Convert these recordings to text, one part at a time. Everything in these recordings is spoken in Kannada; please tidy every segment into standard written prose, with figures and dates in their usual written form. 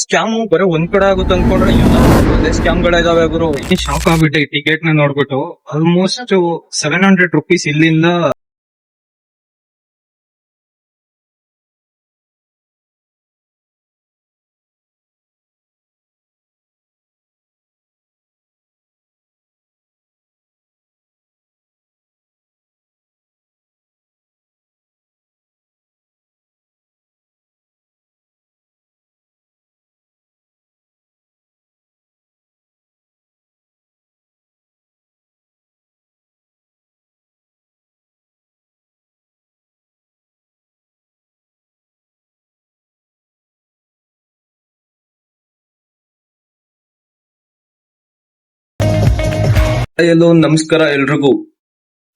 ಸ್ಕ್ಯಾಮ್ ಬರೀ ಒಂದ್ ಕಡೆ ಆಗುತ್ತೆ ಅನ್ಕೊಂಡ್ರೆ ಎಲ್ಲ ಸ್ಕ್ಯಾಮ್ ಗಳಿದಾವೆ ಗುರು. ಶಾಕ್ ಆಗ್ಬಿಟ್ಟೆ ಟಿಕೆಟ್ ನ ನೋಡ್ಬಿಟ್ಟು. ಆಲ್ಮೋಸ್ಟ್ 700 ರುಪೀಸ್ ಇಲ್ಲಿಂದ ಎಲ್ಲೋ ನಮಸ್ಕಾರ ಎಲ್ರಿಗೂ.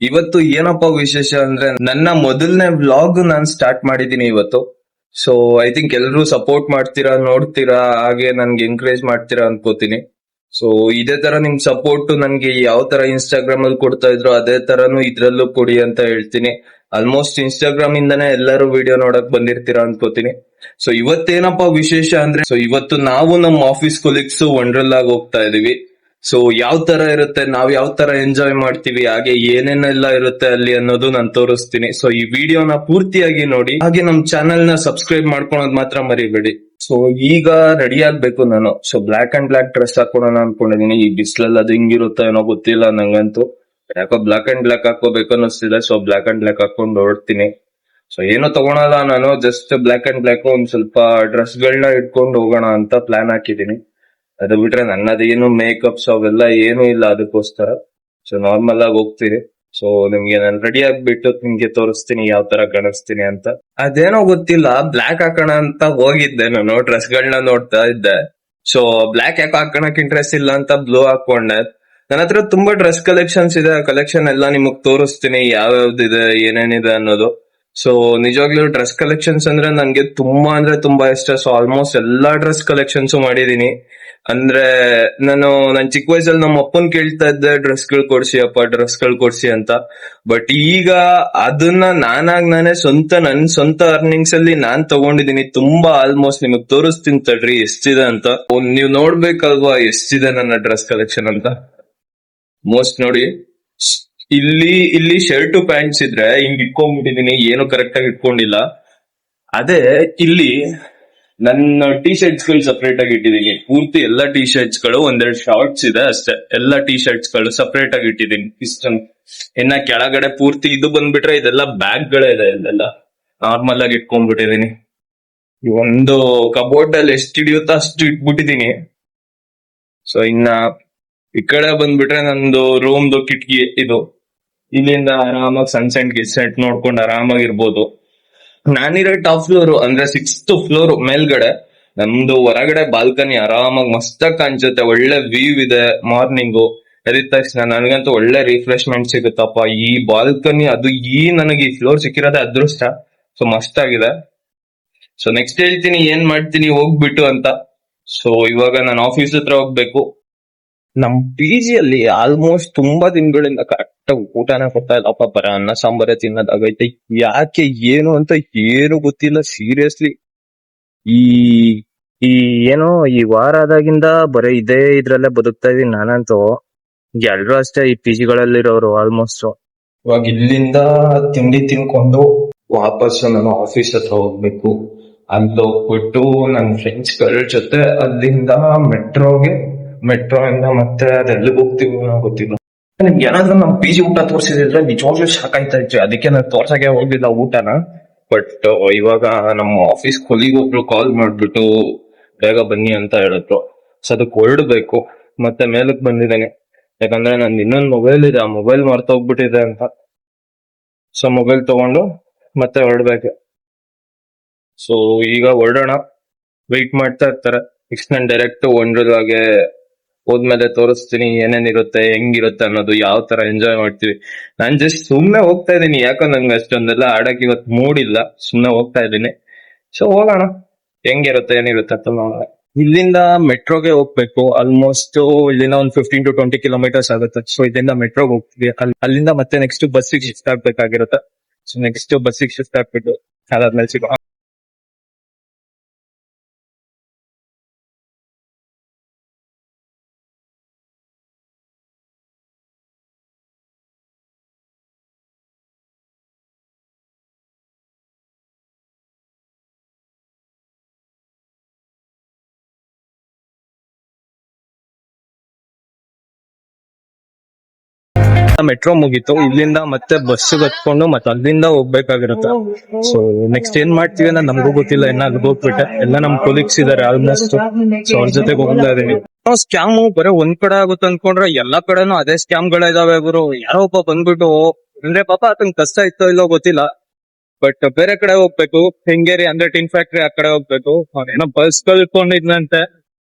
ಇವತ್ತು ಏನಪ್ಪಾ ವಿಶೇಷ ಅಂದ್ರೆ ನನ್ನ ಮೊದಲನೇ ವ್ಲಾಗ್ ನಾನ್ ಸ್ಟಾರ್ಟ್ ಮಾಡಿದೀನಿ ಇವತ್ತು. ಸೊ ಐ ಥಿಂಕ್ ಎಲ್ರು ಸಪೋರ್ಟ್ ಮಾಡ್ತೀರಾ, ನೋಡ್ತೀರಾ, ಹಾಗೆ ನನ್ಗೆ ಎಂಕರೇಜ್ ಮಾಡ್ತೀರಾ ಅನ್ಕೋತೀನಿ. ಸೊ ಇದೇ ತರ ನಿಮ್ ಸಪೋರ್ಟ್ ನನ್ಗೆ ಯಾವ ತರ ಇನ್ಸ್ಟಾಗ್ರಾಮ್ ಅಲ್ಲಿ ಕೊಡ್ತಾ ಇದ್ರು ಅದೇ ತರನು ಇದ್ರಲ್ಲೂ ಕೊಡಿ ಅಂತ ಹೇಳ್ತೀನಿ. ಆಲ್ಮೋಸ್ಟ್ ಇನ್ಸ್ಟಾಗ್ರಾಮ್ ಇಂದಾನೆ ಎಲ್ಲರೂ ವಿಡಿಯೋ ನೋಡಕ್ ಬಂದಿರ್ತೀರಾ ಅನ್ಕೋತೀನಿ. ಸೊ ಇವತ್ತೇನಪ್ಪಾ ವಿಶೇಷ ಅಂದ್ರೆ, ಸೊ ಇವತ್ತು ನಾವು ನಮ್ಮ ಆಫೀಸ್ ಕೊಲೀಗ್ಸ್ ವಂಡರ್ಲಾಗ್ ಹೋಗ್ತಾ ಇದೀವಿ. ಸೊ ಯಾವ ತರ ಇರುತ್ತೆ, ನಾವ್ ಯಾವ ತರ ಎಂಜಾಯ್ ಮಾಡ್ತೀವಿ, ಹಾಗೆ ಏನೇನೆಲ್ಲ ಇರುತ್ತೆ ಅಲ್ಲಿ ಅನ್ನೋದು ನಾನು ತೋರಿಸ್ತೀನಿ. ಸೊ ಈ ವಿಡಿಯೋನ ಪೂರ್ತಿಯಾಗಿ ನೋಡಿ, ಹಾಗೆ ನಮ್ ಚಾನೆಲ್ ನ ಸಬ್ಸ್ಕ್ರೈಬ್ ಮಾಡ್ಕೊಳೋದ್ ಮಾತ್ರ ಮರಿಬೇಡಿ. ಸೊ ಈಗ ರೆಡಿ ಆಗ್ಬೇಕು ನಾನು. So black and black dress ಹಾಕೋಣ ಅನ್ಕೊಂಡಿದೀನಿ. ಈ ಬಿಸ್ಲಲ್ಲಿ ಅದು ಹಿಂಗಿರುತ್ತೋ ಏನೋ ಗೊತ್ತಿಲ್ಲ ನಂಗಂತೂ. ಯಾಕೋ ಬ್ಲಾಕ್ ಅಂಡ್ ಬ್ಲಾಕ್ ಹಾಕೋಬೇಕು ಅನ್ನಿಸ್ತಿದೆ. ಸೊ ಬ್ಲಾಕ್ ಅಂಡ್ ಬ್ಲಾಕ್ ಹಾಕೊಂಡು ಹೊರಡ್ತೀನಿ. ಸೊ ಏನೋ ತಗೊಳಲ್ಲ ನಾನು, ಜಸ್ಟ್ ಬ್ಲಾಕ್ ಅಂಡ್ ಬ್ಲಾಕ್ ಒಂದ್ ಸ್ವಲ್ಪ ಡ್ರೆಸ್ ಗಳನ್ನ ಇಟ್ಕೊಂಡು ಹೋಗೋಣ ಅಂತ ಪ್ಲಾನ್ ಹಾಕಿದೀನಿ. ಅದು ಬಿಟ್ರೆ ನನ್ನದೇನು ಮೇಕಪ್ಸ್ ಅವೆಲ್ಲ ಏನು ಇಲ್ಲ ಅದಕ್ಕೋಸ್ಕರ. ಸೊ ನಾರ್ಮಲ್ ಆಗಿ ಹೋಗ್ತೀನಿ. ಸೊ ನಿಮ್ಗೆ ನಾನು ರೆಡಿ ಆಗ್ಬಿಟ್ಟು ನಿಮ್ಗೆ ತೋರಿಸ್ತೀನಿ ಯಾವ ತರ ಕಾಣಿಸ್ತೀನಿ ಅಂತ. ಅದೇನೋ ಗೊತ್ತಿಲ್ಲ, ಬ್ಲಾಕ್ ಹಾಕೋಣ ಅಂತ ಹೋಗಿದ್ದೆ ನಾನು, ಡ್ರೆಸ್ ಗಳನ್ನ ನೋಡ್ತಾ ಇದ್ದೆ. ಸೊ ಬ್ಲಾಕ್ ಯಾಕೆ ಹಾಕೋಣಕ್ ಇಂಟ್ರೆಸ್ಟ್ ಇಲ್ಲ ಅಂತ ಬ್ಲೂ ಹಾಕೊಂಡೆ. ನನ್ನ ಹತ್ರ ತುಂಬಾ ಡ್ರೆಸ್ ಕಲೆಕ್ಷನ್ಸ್ ಇದೆ. ಕಲೆಕ್ಷನ್ ಎಲ್ಲ ನಿಮಗ್ ತೋರಿಸ್ತೀನಿ ಯಾವ್ಯಾವ್ದಿದೆ, ಏನೇನಿದೆ ಅನ್ನೋದು. ಸೊ ನಿಜವಾಗ್ಲೂ ಡ್ರೆಸ್ ಕಲೆಕ್ಷನ್ಸ್ ಅಂದ್ರೆ ನನ್ಗೆ ತುಂಬಾ ತುಂಬಾ ಇಷ್ಟ. ಸೊ ಆಲ್ಮೋಸ್ಟ್ ಎಲ್ಲಾ ಡ್ರೆಸ್ ಕಲೆಕ್ಷನ್ಸ್ ಮಾಡಿದೀನಿ. ಅಂದ್ರೆ ನನ್ ಚಿಕ್ಕ ವಯಸ್ಸಲ್ಲಿ ನಮ್ಮ ಅಪ್ಪನ್ ಕೇಳ್ತಾ ಇದ್ದೆ ಡ್ರೆಸ್ ಗಳು ಕೊಡ್ಸಿ ಅಪ್ಪ, ಡ್ರೆಸ್ ಗಳು ಕೊಡ್ಸಿ ಅಂತ. ಬಟ್ ಈಗ ಅದನ್ನ ನಾನೇ ನನ್ ಸ್ವಂತ ಅರ್ನಿಂಗ್ಸ್ ಅಲ್ಲಿ ನಾನ್ ತಗೊಂಡಿದೀನಿ. ತುಂಬಾ ಆಲ್ಮೋಸ್ಟ್ ನಿಮಗ್ ತೋರಿಸ್ತೀನಿ ತಡ್ರಿ ಎಷ್ಟಿದೆ ಅಂತ. ನೀವ್ ನೋಡ್ಬೇಕಲ್ವಾ ಎಷ್ಟಿದೆ ನನ್ನ ಡ್ರೆಸ್ ಕಲೆಕ್ಷನ್ ಅಂತ. ಮೋಸ್ಟ್ ನೋಡಿ, ಇಲ್ಲಿ ಶರ್ಟ್ ಪ್ಯಾಂಟ್ಸ್ ಇದ್ರೆ ಹಿಂಗ್ ಇಟ್ಕೊಂಡ್ಬಿಟ್ಟಿದೀನಿ, ಏನು ಕರೆಕ್ಟ್ ಆಗಿ ಇಟ್ಕೊಂಡಿಲ್ಲ. ಅದೇ ಇಲ್ಲಿ ನನ್ನ ಟಿ ಶರ್ಟ್ಸ್ ಗಳು ಸಪರೇಟ್ ಆಗಿ ಇಟ್ಟಿದೀನಿ. ಪೂರ್ತಿ ಎಲ್ಲಾ ಟಿ ಶರ್ಟ್ಸ್ ಗಳು, ಒಂದೆರಡು ಶಾರ್ಟ್ಸ್ ಇದೆ ಅಷ್ಟೇ. ಎಲ್ಲಾ ಟಿ ಶರ್ಟ್ಸ್ ಗಳು ಸಪರೇಟ್ ಆಗಿ ಇಟ್ಟಿದೀನಿ. ಇಷ್ಟೊಂದು ಇನ್ನ ಕೆಳಗಡೆ ಪೂರ್ತಿ ಇದು ಬಂದ್ಬಿಟ್ರೆ ಇದೆಲ್ಲ ಬ್ಯಾಗ್ ಗಳೇ ಇದೆ. ಇದೆಲ್ಲ ನಾರ್ಮಲ್ ಆಗಿ ಇಟ್ಕೊಂಡ್ಬಿಟ್ಟಿದೀನಿ. ಒಂದು ಕಬೋರ್ಡ್ ಅಲ್ಲಿ ಎಷ್ಟು ಹಿಡಿಯುತ್ತೋ ಅಷ್ಟು ಇಟ್ಬಿಟ್ಟಿದೀನಿ. ಸೊ ಇನ್ನ ಈ ಕಡೆ ಬಂದ್ಬಿಟ್ರೆ ನಂದು ರೂಮ್ದು ಕಿಟಕಿ ಇದು. ಇಲ್ಲಿಂದ ಆರಾಮಾಗಿ ಸನ್ಸೆಟ್ ಗಿನ್ಸೆಟ್ ನೋಡ್ಕೊಂಡು ಆರಾಮಾಗಿರ್ಬೋದು. ನಾನಿರೋ ಟಾಪ್ ಫ್ಲೋರ್ ಅಂದ್ರೆ 6th ಫ್ಲೋರ್ ಮೇಲ್ಗಡೆ. ನಮ್ದು ಹೊರಗಡೆ ಬಾಲ್ಕನಿ ಆರಾಮಾಗಿ ಮಸ್ತಾಗಿ ಕಾಣಿಸುತ್ತೆ. ಒಳ್ಳೆ ವ್ಯೂ ಇದೆ. ಮಾರ್ನಿಂಗು ಎದ್ದ ತಕ್ಷಣ ನನಗಂತೂ ಒಳ್ಳೆ ರಿಫ್ರೆಶ್ಮೆಂಟ್ ಸಿಗುತ್ತಪ್ಪ. ಈ ಬಾಲ್ಕನಿ ಅದು ನನಗೆ ಈ ಫ್ಲೋರ್ ಸಿಕ್ಕಿರೋದೇ ಅದೃಷ್ಟ. ಸೊ ಮಸ್ತ್ ಆಗಿದೆ. ಸೊ ನೆಕ್ಸ್ಟ್ ಹೇಳ್ತೀನಿ ಏನ್ ಮಾಡ್ತೀನಿ ಹೋಗ್ಬಿಟ್ಟು ಅಂತ. ಸೊ ಇವಾಗ ನಾನು ಆಫೀಸ್ ಹತ್ರ ಹೋಗ್ಬೇಕು. ನಮ್ ಪಿ ಜಿಯಲ್ಲಿ ಆಲ್ಮೋಸ್ಟ್ ತುಂಬಾ ದಿನಗಳಿಂದ ಕರೆಕ್ಟ್ ಊಟನೇ ಕೊಡ್ತಾ ಇಲ್ಲಪ್ಪ. ಬರ ಅನ್ನ ಸಾಂಬಾರೇ ತಿನ್ನೋದಾಗೈತೆ. ಯಾಕೆ ಏನು ಅಂತ ಏನು ಗೊತ್ತಿಲ್ಲ ಸೀರಿಯಸ್ಲಿ. ಈ ಈ ಏನೋ ಈ ವಾರ ಆದಾಗಿಂದ ಬರೀ ಇದ್ರಲ್ಲೇ ಬದುಕ್ತಾ ಇದೀನಿ ನಾನಂತೂ. ಎಲ್ರು ಅಷ್ಟೇ ಈ ಪಿ ಜಿಗಳಲ್ಲಿರೋರು ಆಲ್ಮೋಸ್ಟ್. ಇವಾಗ ಇಲ್ಲಿಂದ ತಿಂಡಿ ತಿನ್ಕೊಂಡು ವಾಪಸ್ ನಾನು ಆಫೀಸ್ ಹತ್ರ ಹೋಗ್ಬೇಕು. ಅಲ್ಲಿ ಹೋಗ್ಬಿಟ್ಟು ನನ್ನ ಫ್ರೆಂಡ್ಸ್ ಗಳ ಜೊತೆ ಅಲ್ಲಿಂದ ಮೆಟ್ರೋ ಇಂದ ಮತ್ತೆ ಅದೆಲ್ಲಿಗೆ ಹೋಗ್ತೀವಿ ಗೊತ್ತಿಲ್ಲ. ನಿಮ್ಗೆ ಏನಾದ್ರೂ ನಮ್ ಪಿ ಜಿ ಊಟ ತೋರಿಸಿದ್ರೆ ನಿಜವಾಗ್ಲೂ ಶಾಕ್ ಆಯ್ತಾ ಇತ್ತು. ಅದಕ್ಕೆ ನಾನು ತೋರ್ಸಕ್ಕೆ ಹೋಗ್ಲಿಲ್ಲ ಊಟನ. ಬಟ್ ಇವಾಗ ನಮ್ಮ ಆಫೀಸ್ ಕೊಲಿಗ್ ಒಬ್ರು ಕಾಲ್ ಮಾಡ್ಬಿಟ್ಟು ಬೇಗ ಬನ್ನಿ ಅಂತ ಹೇಳಿದ್ರು. ಸೊ ಅದಕ್ಕೆ ಹೊರಡ್ಬೇಕು. ಮತ್ತೆ ಮೇಲಕ್ ಬಂದಿದ್ದೇನೆ, ಯಾಕಂದ್ರೆ ನಂದು ಇನ್ನೊಂದು ಮೊಬೈಲ್ ಇದೆ, ಆ ಮೊಬೈಲ್ ಮರ್ತೋಗ್ಬಿಟ್ಟಿದೆ ಅಂತ. ಸೊ ಮೊಬೈಲ್ ತಗೊಂಡು ಮತ್ತೆ ಹೊರಡ್ಬೇಕು. ಸೊ ಈಗ ಹೊರಡೋಣ, ವೆಯ್ಟ್ ಮಾಡ್ತಾ ಇರ್ತಾರೆ. ನೆಕ್ಸ್ಟ್ ನಾನು ಡೈರೆಕ್ಟ್ ವಂಡರ್ಲಾಗೆ ಹೋದ್ಮೇಲೆ ತೋರಿಸ್ತೀನಿ ಏನೇನಿರುತ್ತೆ, ಹೆಂಗಿರುತ್ತೆ ಅನ್ನೋದು, ಯಾವ ತರ ಎಂಜಾಯ್ ಮಾಡ್ತೀವಿ. ನಾನ್ ಜಸ್ಟ್ ಸುಮ್ನೆ ಹೋಗ್ತಾ ಇದೀನಿ. ಯಾಕೋ ನಂಗೆ ಅಷ್ಟೊಂದೆಲ್ಲ ಆಡಕ್ ಇವತ್ತು ಮೂಡ್ ಇಲ್ಲ. ಸುಮ್ನೆ ಹೋಗ್ತಾ ಇದೀನಿ. ಸೊ ಹೋಗೋಣ, ಹೆಂಗಿರುತ್ತೆ ಏನಿರುತ್ತೆ ಅಂತ ನೋಡೋಣ. ಇಲ್ಲಿಂದ ಮೆಟ್ರೋಗೆ ಹೋಗ್ಬೇಕು. ಆಲ್ಮೋಸ್ಟ್ ಇಲ್ಲಿಂದ ಒಂದು 15 to 20 ಕಿಲೋಮೀಟರ್ಸ್ ಆಗುತ್ತೆ. ಸೊ ಇಲ್ಲಿಂದ ಮೆಟ್ರೋಗೆ ಹೋಗ್ತೀವಿ. ಅಲ್ಲಿಂದ ಮತ್ತೆ ನೆಕ್ಸ್ಟ್ ಬಸ್ಸಿಗೆ ಶಿಫ್ಟ್ ಆಗ್ಬೇಕಾಗಿರುತ್ತೆ. ಸೊ ನೆಕ್ಸ್ಟ್ ಬಸ್ಸಿಗೆ ಶಿಫ್ಟ್ ಆಗ್ಬಿಟ್ಟು ಅದಾದ್ಮೇಲೆ ಸಿಗೋ ಮೆಟ್ರೋ ಮುಗೀತು, ಇಲ್ಲಿಂದ ಮತ್ತೆ ಬಸ್ ಹತ್ಕೊಂಡು ಮತ್ತೆ ಅಲ್ಲಿಂದ ಹೋಗ್ಬೇಕಾಗಿರುತ್ತೆ. ಸೊ ನೆಕ್ಸ್ಟ್ ಏನ್ ಮಾಡ್ತೀವಿ ಅನ್ನೋದು ನಮಗೂ ಗೊತ್ತಿಲ್ಲ. ಇನ್ನ ಅಲ್ಲಿಗೆ ಹೋಗ್ಬಿಟ್ಟೆ, ಎಲ್ಲ ನಮ್ ಕೊಲೀಗ್ಸ್ ಇದಾರೆ ಆಲ್ಮೋಸ್ಟ್. ಸೊ ಅವ್ರ ಜೊತೆಗೆ ಹೋಗ್ತಾ ಇದೀನಿ. ಸ್ಕ್ಯಾಮ್ ಬರೀ ಒಂದ್ ಕಡೆ ಆಗುತ್ತೆ ಅನ್ಕೊಂಡ್ರೆ ಎಲ್ಲಾ ಕಡೆನೂ ಅದೇ ಸ್ಕ್ಯಾಮ್ ಗಳಿದಾವೆ ಗುರು. ಯಾರೋ ಒಬ್ಬ ಬಂದ್ಬಿಟ್ಟು ಅಂದ್ರೆ ಪಾಪ ಆತಂಗ್ ಕಷ್ಟ ಇತ್ತೋ ಇಲ್ಲೋ ಗೊತ್ತಿಲ್ಲ, ಬಟ್ ಬೇರೆ ಕಡೆ ಹೋಗ್ಬೇಕು, ಹೆಂಗೇರಿ ಅಂದ್ರೆ ಟಿನ್ ಫ್ಯಾಕ್ಟ್ರಿ ಆ ಕಡೆ ಹೋಗ್ಬೇಕು. ಅವನೇನೋ ಬಸ್ ಕಳ್ಕೊಂಡಿದ್ನಂತೆ.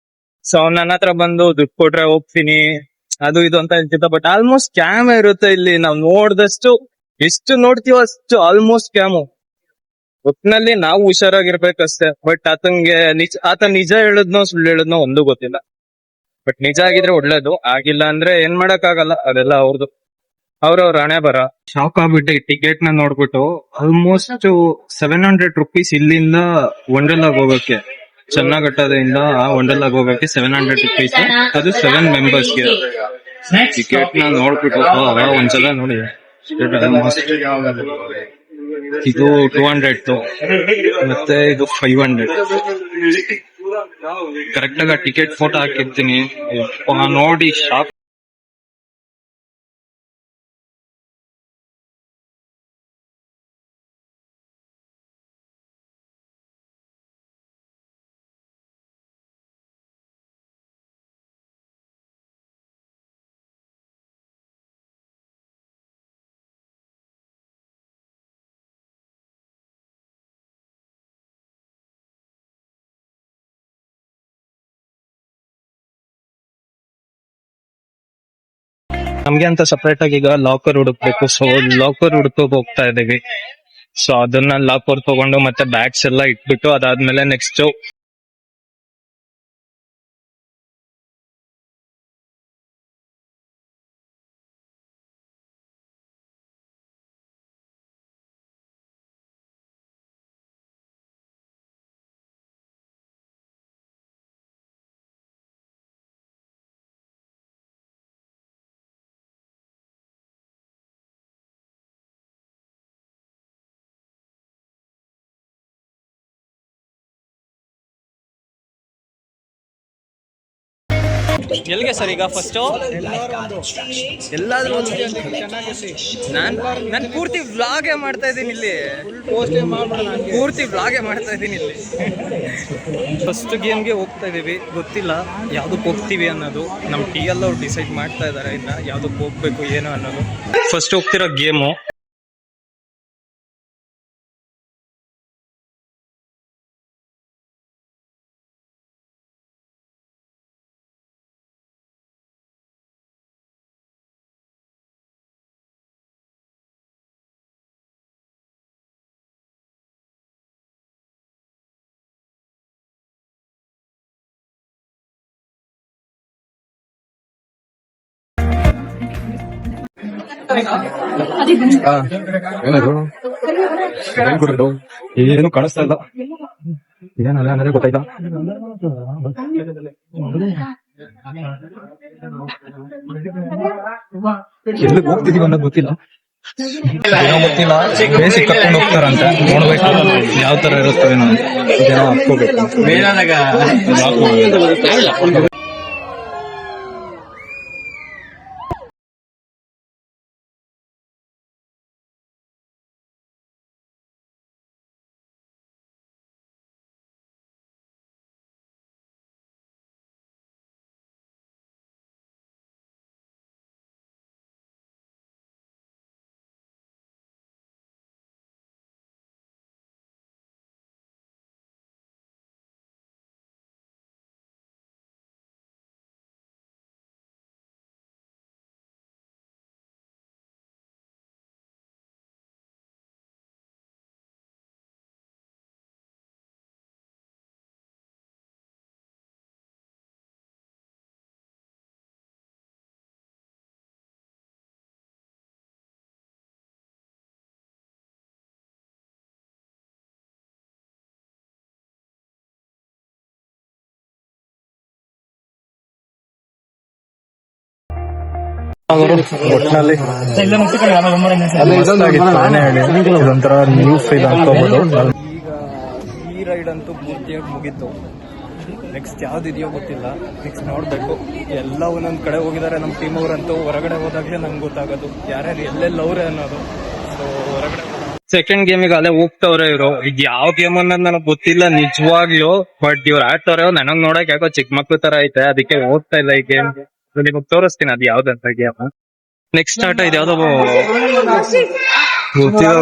ಸೊ ನನ್ನ ಹತ್ರ ಬಂದು ದುಡ್ಡು ಕೊಟ್ರೆ ಹೋಗ್ತೀನಿ ಅದು ಇದು ಅಂತ ಹೇಳ್ತಿದ್ದ. ಬಟ್ ಆಲ್ಮೋಸ್ಟ್ ಸ್ಕ್ಯಾಮ್ ಇರುತ್ತೆ ಇಲ್ಲಿ. ನಾವ್ ನೋಡ್ದಷ್ಟು ಎಷ್ಟು ನೋಡ್ತೀವೋ ಅಷ್ಟು ಆಲ್ಮೋಸ್ಟ್ ಸ್ಕ್ಯಾಮು. ಒಟ್ನಲ್ಲಿ ನಾವು ಹುಷಾರಾಗಿರ್ಬೇಕಷ್ಟೇ. ಬಟ್ ಆತ ನಿಜ ಹೇಳದ್ನೋ ಸುಳ್ಳು ಹೇಳದ್ನೋ ಒಂದು ಗೊತ್ತಿಲ್ಲ. ಬಟ್ ನಿಜ ಆಗಿದ್ರೆ ಒಳ್ಳೇದು, ಆಗಿಲ್ಲ ಅಂದ್ರೆ ಏನ್ ಮಾಡಕ್ ಆಗಲ್ಲ, ಅದೆಲ್ಲ ಅವ್ರದ್ದು, ಅವ್ರವ್ರ ಹಣೆ ಬರ. ಶಾಕ್ ಆಗ್ಬಿಟ್ಟೆ ಈ ಟಿಕೆಟ್ ನ ನೋಡ್ಬಿಟ್ಟು. ಆಲ್ಮೋಸ್ಟ್ 700 ರುಪೀಸ್ ಇಲ್ಲಿಂದ ವಂಡರ್ಲಾಗ್ ಹೋಗಕ್ಕೆ, ಚನ್ನಘಟ್ಟದಿಂದ ವಂಡರ್ಲಾಗ್ ಹೋಗಕ್ಕೆ 700 ರುಪೀಸ್. ಅದು 7 ಮೆಂಬರ್ಸ್ಗೆ. ಟಿಕೆಟ್ ನ ನೋಡ್ಬಿಟ್ಟು ಒಂದ್ಸಲ ನೋಡಿ. ಇದು 200 ಮತ್ತೆ ಇದು 500. ಕರೆಕ್ಟ್ ಆಗಿ ಟಿಕೆಟ್ ಫೋಟೋ ಹಾಕಿರ್ತೀನಿ ನೋಡಿ. ಶಾಕ್. ನಮ್ಗೆ ಅಂತ ಸಪರೇಟ್ ಆಗಿ ಈಗ ಲಾಕರ್ ಹುಡುಕ್ಬೇಕು. ಸೊ ಲಾಕರ್ ಹುಡುಕೋಕ್ ಹೋಗ್ತಾ ಇದೀವಿ. ಸೊ ಅದನ್ನ ಲಾಕರ್ ತಗೊಂಡು ಮತ್ತೆ ಬ್ಯಾಗ್ಸ್ ಎಲ್ಲ ಇಟ್ಬಿಟ್ಟು ಅದಾದ್ಮೇಲೆ ನೆಕ್ಸ್ಟ್ ಎಲ್ಲಿಗೆ ಸರ್ ಈಗ ಫಸ್ಟ್ ಎಲ್ಲಾದ್ರೂ ನಾನು ಪೂರ್ತಿ ವ್ಲಾಗೇ ಮಾಡ್ತಾ ಇದ್ದೀನಿ ಇಲ್ಲಿ. ಪೂರ್ತಿ ವ್ಲಾಗೇ ಮಾಡ್ತಾ ಇದ್ದೀನಿ ಇಲ್ಲಿ. ಫಸ್ಟ್ ಗೇಮ್ಗೆ ಹೋಗ್ತಾ ಇದೀವಿ. ಗೊತ್ತಿಲ್ಲ ಯಾವ್ದಕ್ಕೆ ಹೋಗ್ತೀವಿ ಅನ್ನೋದು. ನಮ್ಮ TL ಅವ್ರು ಡಿಸೈಡ್ ಮಾಡ್ತಾ ಇದಾರೆ ಇನ್ನ ಯಾವ್ದಕ್ಕೆ ಹೋಗ್ಬೇಕು ಏನು ಅನ್ನೋದು. ಫಸ್ಟ್ ಹೋಗ್ತಿರೋ ಗೇಮು ಏನು ಕಾಣಿಸ್ತಾ ಇಲ್ಲ. ಏನಲ್ಲ ಅಂದ್ರೆ ಗೊತ್ತಾಯ್ತಾ? ಎಲ್ಲಿಗೆ ಹೋಗ್ತಿದೀವಿ ಅನ್ನೋದು ಗೊತ್ತಿಲ್ಲ. ಗೊತ್ತಿಲ್ಲ. ಬೇಸಿಕ್ ಕರ್ಕೊಂಡು ಹೋಗ್ತಾರಂತೆ. ನೋಡ್ಬೇಕು ಯಾವ ತರ ಇರುತ್ತೆ ಜನ ಹಾಕೋಬೇಕು. ಒಟ್ಟಿನಲ್ಲಿ ಒಂಥರ ನ್ಯೂ ಫೀಲ್ ಅನ್ಕೋಬಹುದು. ಈಗ ಈ ರೈಡ್ ಅಂತೂ ಪೂರ್ತಿಯಾಗಿ ಮುಗೀತು. ನೆಕ್ಸ್ಟ್ ಯಾವ್ದಿದೆಯೋ ಗೊತ್ತಿಲ್ಲ. ನೆಕ್ಸ್ಟ್ ನೋಡ್ಬೇಕು. ಎಲ್ಲ ಒಂದೊಂದ್ ಕಡೆ ಹೋಗಿದ್ದಾರೆ ನಮ್ಮ ಟೀಮ್ ಅವ್ರಂತೂ. ಹೊರಗಡೆ ಹೋದಾಗ್ಲೇ ನಂಗೆ ಗೊತ್ತಾಗೋದು ಯಾರ್ಯಾರು ಎಲ್ಲೆಲ್ಲ ಅವ್ರೆ ಅನ್ನೋದು. ಸೊ ಹೊರಗಡೆ ಸೆಕೆಂಡ್ ಗೇಮಿಗೆ ಅಲ್ಲೇ ಹೋಗ್ತವ್ರೆ ಇವರು. ಇದು ಯಾವ ಗೇಮ್ ಅನ್ನೋದು ನನಗೆ ಗೊತ್ತಿಲ್ಲ ನಿಜವಾಗ್ಲೂ. ಬಟ್ ಇವ್ರು ಆಡ್ತವ್ರೆ. ನನಗ್ ನೋಡಕ್ ಯಾಕೋ ಚಿಕ್ಕ ಮಕ್ಳು ತರ ಐತೆ, ಅದಕ್ಕೆ ಹೋಗ್ತಾ ಇಲ್ಲ ಈ ಗೇಮ್. ನಿಮಗ್ ತೋರಿಸ್ತೀನಿ ಅದು ಯಾವ್ದಂತ ಗೇಮ್. ನೆಕ್ಸ್ಟ್ ಆಟ ಇದು ಯಾವ್ದೋ ಗೊತ್ತಿಲ್ಲ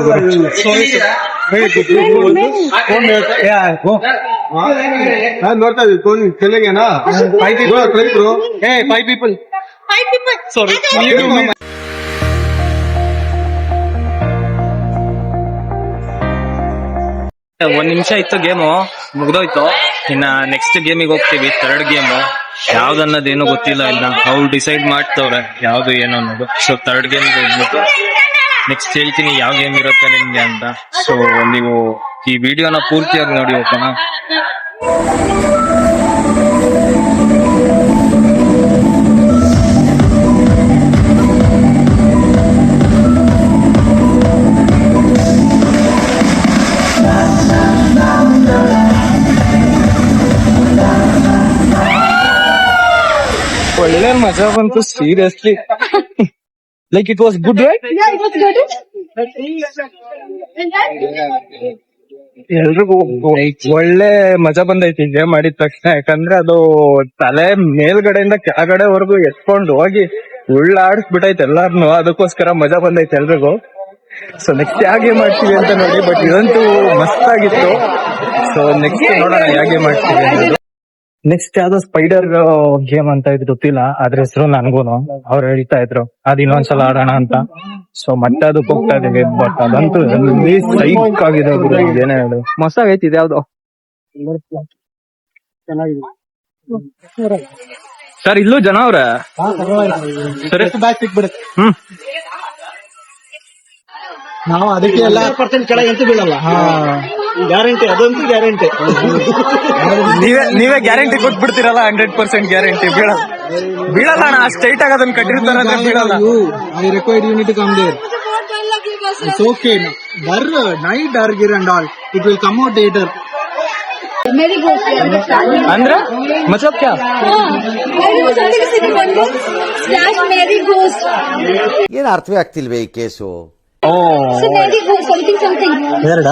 ನಾನ್ ನೋಡ್ತಾ ಇದ್ದೀನಿ ತೆಲುಗೇನಾ 5 people ಸಾರಿ. ಒಂದ್ ನಿಮಿಷ ಇತ್ತು ಗೇಮು, ಮುಗ್ದೋಯ್ತು. ಇನ್ನ ನೆಕ್ಸ್ಟ್ ಗೇಮಿಗೆ ಹೋಗ್ತೀವಿ. ಥರ್ಡ್ ಗೇಮು ಯಾವ್ದನ್ನೋದೇನು ಗೊತ್ತಿಲ್ಲ. ಇನ್ನ ಅವ್ರು ಡಿಸೈಡ್ ಮಾಡ್ತವ್ರೆ ಯಾವ್ದು ಏನು ಅನ್ನೋದು. ಸೊ ಥರ್ಡ್ ಗೇಮ್ಗೆ ಹೋಗ್ಬಿಟ್ಟು ನೆಕ್ಸ್ಟ್ ಹೇಳ್ತೀನಿ ಯಾವ ಗೇಮ್ ಇರುತ್ತೆ ನಿಮ್ಗೆ ಅಂತ. ಸೊ ನೀವು ಈ ವಿಡಿಯೋನ ಪೂರ್ತಿಯಾಗಿ ನೋಡಿ ಓಕೆನಾ. ಒಳ್ಳೆ ಮಜಾ ಬಂತು seriously. Like it was good right. Yeah, it was good. ಎಲ್ರಿಗೂ ಒಳ್ಳೆ ಮಜಾ ಬಂದೈತಿ ಗೇಮ್ ಮಾಡಿದ ತಕ್ಷಣ. ಯಾಕಂದ್ರೆ ಅದು ತಲೆ ಮೇಲ್ಗಡೆಯಿಂದ ಕೆಳಗಡೆವರೆಗೂ ಎತ್ಕೊಂಡು ಹೋಗಿ ಉಳ್ಳಾಡಿಸ್ಬಿಟ್ಟೈತೆ ಎಲ್ಲಾರ್ನು. ಅದಕ್ಕೋಸ್ಕರ ಮಜಾ ಬಂದೈತೆ ಎಲ್ರಿಗೂ. ಸೊ ನೆಕ್ಸ್ಟ್ ಯಾವ ಗೇಮ್ ಮಾಡ್ತೀವಿ ಅಂತ ನೋಡಿ. ಬಟ್ ಇದಂತೂ ಮಸ್ತ್ ಆಗಿತ್ತು. ಸೊ ನೆಕ್ಸ್ಟ್ ನೋಡೋಣ ಯಾವ ಗೇಮ್ ಮಾಡ್ತೀವಿ ಅನ್ನೋದು. ನೆಕ್ಸ್ಟ್ ಯಾವ್ದೋ ಸ್ಪೈಡರ್ ಗೇಮ್ ಅಂತ ಇದು ಗೊತ್ತಿಲ್ಲ, ಅದ್ರ ಹೆಸರು ನನ್ಗೂನು. ಅವ್ರು ಹೇಳ್ತಾ ಇದ್ರು ಅದ್ ಇನ್ನೊಂದ್ಸಲ ಆಡೋಣ ಅಂತ. ಸೊ ಮತ್ತೆ ಅದಕ್ಕೆ ಹೋಗ್ತಾ ಇದೀವಿ. ಬಟ್ ಅದಂತೂ ಸೈಕ್ ಆಗಿದೆ. ಏನೇ ಹೇಳು ಮಸ್ತಾಗೈತಿ. ಇದು ಯಾವ್ದು ಸರ್? ಇಲ್ಲೂ ಜನ ಅವ್ರೆ. ಸರಿ ಬ್ಯಾಗ್ ಸಿಕ್ಬಿಡುತ್ತೆ. ಹ್ಮ್. ನಾವು ಅದಕ್ಕೆ ಎಲ್ಲ % ಕೆಳಗೆ ಎಂತೂ ಬೀಳಲ್ಲ. ಗ್ಯಾರಂಟಿ, ಅದಂತೂ ಗ್ಯಾರಂಟಿ. ನೀವೇ ಗ್ಯಾರಂಟಿ ಕೊಟ್ಬಿಡ್ತೀರಲ್ಲ. 100% ಗ್ಯಾರಂಟಿ ಬೀಳಲ್ಲ ಅಣ್ಣ. ಸ್ಟ್ರೈಟ್ ಆಗಿ ಅದನ್ನ ಕಟ್ಟಿರ್ತಾರೆ ಅಂದ್ರೆ ಬೀಳಲ್ಲ. I required you need to come there. It's okay. Dar night dargir and all. It will come out later. Mary Ghost. ಅಂದ್ರೆ ಮತ್ಲಬ್ ಕ್ಯಾ? Mary Ghost. ಏನು ಅರ್ಥವೇ ಆಗ್ತಿಲ್ವೇ ಈ case? So Mary Ghost, something. ಎರಡ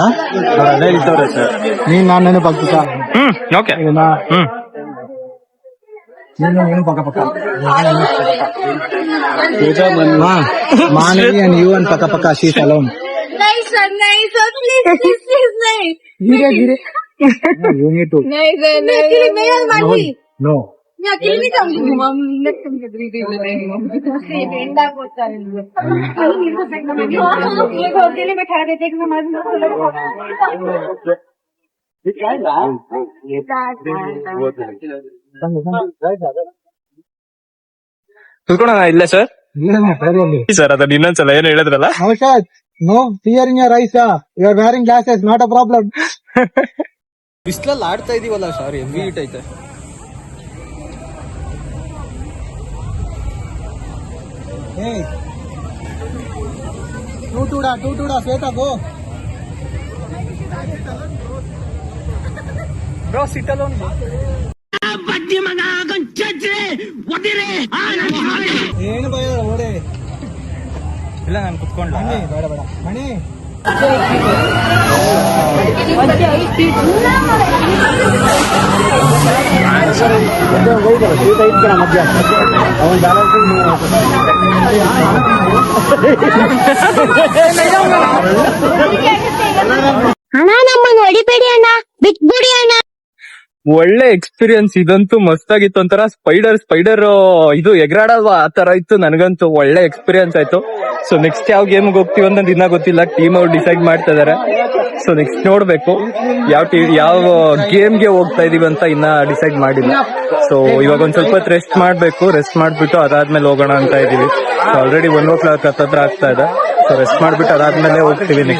ಅದೇ ಹೇಳ್ತವ್ರೆ ಸರ್. ನೀನ್ ನಾನು ನೆನಪಾಗ್ತಾ. ಓಕೆ. ನೀನು ಪಕ್ಕ ಪಕ್ಕ ಮಾನವಿ and you and ಪಕ್ಕ ಪಕ್ಕ she's alone. Nice, sir, nice. Oh, please, nice. ಗಿರೆ you need to. Nice. Mary. No. Yeah, kill me some. Mom, let's come get ready. End up होता है. ये होटल में बैठा देते कि नमाज ना ಕುತ್ಕೊಳ್ಳೋಣ ಇಲ್ಲೇ ಸರ್. ಸರ್ ಅದನ್ನ ಇನ್ನೊಂದ್ಸಲ ಏನು ಹೇಳಿದ್ರಲ್ಲ. No fear in your eyes. You are wearing glasses, not a problem. ಬಿಸ್ಲಲ್ಲಿ ಆಡ್ತಾ ಇದೀವಲ್ಲ ಸರ್, ಹೆವಿ ಹೀಟ್ ಐತೆ. Hey. Tutuda, Sweta, go. Bro, sit alone. ಏನು ಭಯ ಓಡೆ. ಇಲ್ಲ ನಾನು ಕುತ್ಕೊಂಡ. ಬೇಡ ಮಣಿ. ಅಣ್ಣ ನಮ್ಮನ್ನು ಹೊಡಿಬೇಡಿ ಅಣ್ಣ, ಬಿಟ್ಬಿಡಿ ಅಣ್ಣ. ಒಳ್ಳೆ ಎಕ್ಸ್ಪೀರಿಯನ್ಸ್ ಇದಂತೂ ಮಸ್ತಾಗಿತ್ತು. ಒಂಥರ ಸ್ಪೈಡರ್ ಇದು ಎಗರಾಡಲ್ವಾ ಆ ತರ ಇತ್ತು. ನನಗಂತೂ ಒಳ್ಳೆ ಎಕ್ಸ್ಪೀರಿಯನ್ಸ್ ಆಯ್ತು. ಸೊ ನೆಕ್ಸ್ಟ್ ಯಾವ ಗೇಮ್ಗೆ ಹೋಗ್ತೀವಿ ಅಂತ ಇನ್ನ ಗೊತ್ತಿಲ್ಲ. ಟೀಮ್ ಅವ್ರು ಡಿಸೈಡ್ ಮಾಡ್ತಾ ಇದಾರೆ. ಸೊ ನೆಕ್ಸ್ಟ್ ನೋಡ್ಬೇಕು ಯಾವ ಗೇಮ್ಗೆ ಹೋಗ್ತಾ ಇದೀವಿ ಅಂತ ಇನ್ನ ಡಿಸೈಡ್ ಮಾಡಿಲ್ಲ. ಸೊ ಇವಾಗ ಒಂದ್ ಸ್ವಲ್ಪ ಹೊತ್ತು ರೆಸ್ಟ್ ಮಾಡ್ಬಿಟ್ಟು ಅದಾದ್ಮೇಲೆ ಹೋಗೋಣ ಅಂತ ಇದೀವಿ. ಸೊ ಆಲ್ರೆಡಿ 1 o'clock ಹತ್ರ ಆಗ್ತಾ ಇದೆ. ಸೊ ರೆಸ್ಟ್ ಮಾಡ್ಬಿಟ್ಟು ಅದಾದ್ಮೇಲೆ ಹೋಗ್ತೀವಿ ನೆಕ್ಸ್ಟ್.